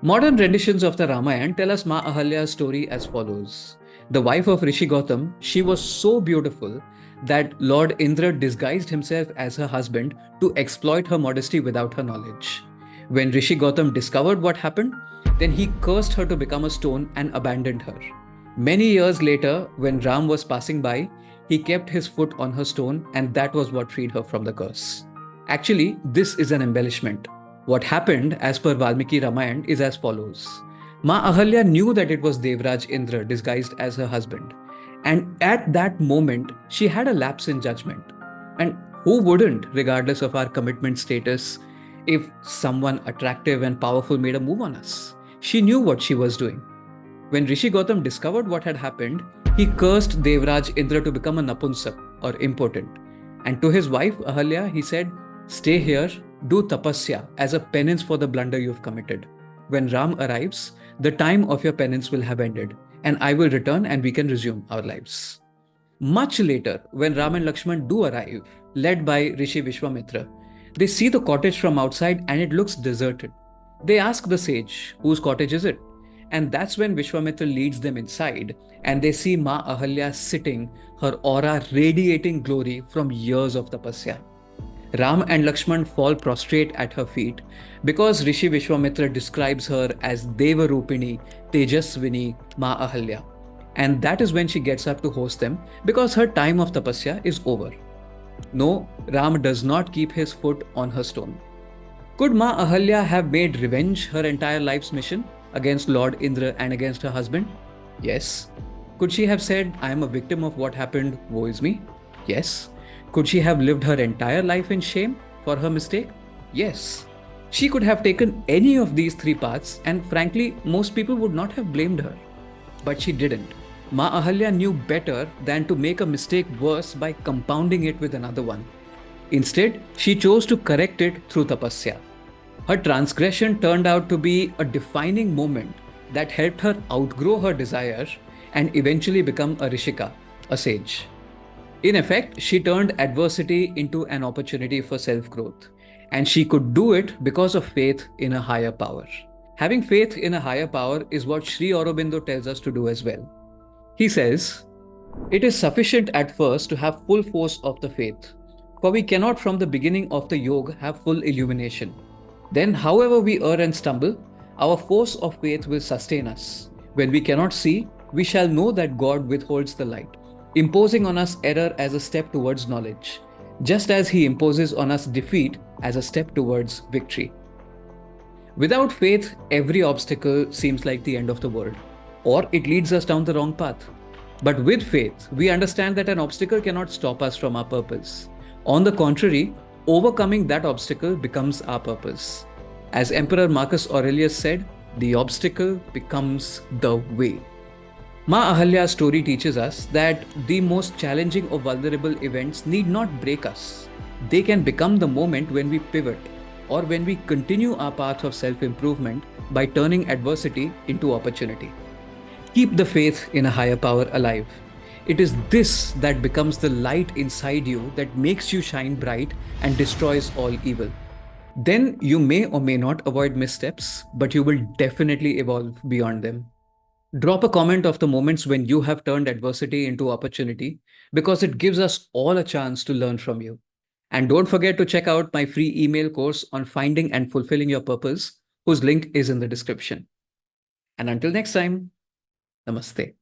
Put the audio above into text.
Modern renditions of the Ramayana tell us Ma Ahalya's story as follows. The wife of Rishi Gautam, she was so beautiful that Lord Indra disguised himself as her husband to exploit her modesty without her knowledge. When Rishi Gautam discovered what happened, then he cursed her to become a stone and abandoned her. Many years later, when Ram was passing by, he kept his foot on her stone, and that was what freed her from the curse. Actually, this is an embellishment. What happened, as per Valmiki Ramayana, is as follows. Ma Ahalya knew that it was Devraj Indra disguised as her husband. And at that moment, she had a lapse in judgment. And who wouldn't, regardless of our commitment status, if someone attractive and powerful made a move on us? She knew what she was doing. When Rishi Gautam discovered what had happened, he cursed Devraj Indra to become a Napunsak or impotent. And to his wife Ahalya, he said, "Stay here, do Tapasia as a penance for the blunder you've committed. When Ram arrives, the time of your penance will have ended, and I will return and we can resume our lives." Much later, when Ram and Lakshman do arrive, led by Rishi Vishwamitra, they see the cottage from outside and it looks deserted. They ask the sage, whose cottage is it? And that's when Vishwamitra leads them inside and they see Ma Ahalya sitting, her aura radiating glory from years of tapasya. Ram and Lakshman fall prostrate at her feet because Rishi Vishwamitra describes her as Devarupini Tejaswini Ma Ahalya. And that is when she gets up to host them because her time of tapasya is over. No, Ram does not keep his foot on her stone. Could Ma Ahalya have made revenge her entire life's mission against Lord Indra and against her husband? Yes. Could she have said, "I am a victim of what happened, woe is me"? Yes. Could she have lived her entire life in shame for her mistake? Yes. She could have taken any of these three paths, and frankly, most people would not have blamed her. But she didn't. Ma Ahalya knew better than to make a mistake worse by compounding it with another one. Instead, she chose to correct it through tapasya. Her transgression turned out to be a defining moment that helped her outgrow her desire and eventually become a rishika, a sage. In effect, she turned adversity into an opportunity for self-growth. And she could do it because of faith in a higher power. Having faith in a higher power is what Sri Aurobindo tells us to do as well. He says, "It is sufficient at first to have full force of the faith, for we cannot from the beginning of the yoga have full illumination. Then, however we err and stumble, our force of faith will sustain us. When we cannot see, we shall know that God withholds the light, imposing on us error as a step towards knowledge, just as He imposes on us defeat as a step towards victory." Without faith, every obstacle seems like the end of the world, or it leads us down the wrong path. But with faith, we understand that an obstacle cannot stop us from our purpose. On the contrary, overcoming that obstacle becomes our purpose. As Emperor Marcus Aurelius said, the obstacle becomes the way. Ma Ahalya's story teaches us that the most challenging or vulnerable events need not break us. They can become the moment when we pivot, or when we continue our path of self-improvement by turning adversity into opportunity. Keep the faith in a higher power alive. It is this that becomes the light inside you that makes you shine bright and destroys all evil. Then you may or may not avoid missteps, but you will definitely evolve beyond them. Drop a comment of the moments when you have turned adversity into opportunity, because it gives us all a chance to learn from you. And don't forget to check out my free email course on finding and fulfilling your purpose, whose link is in the description. And until next time, namaste.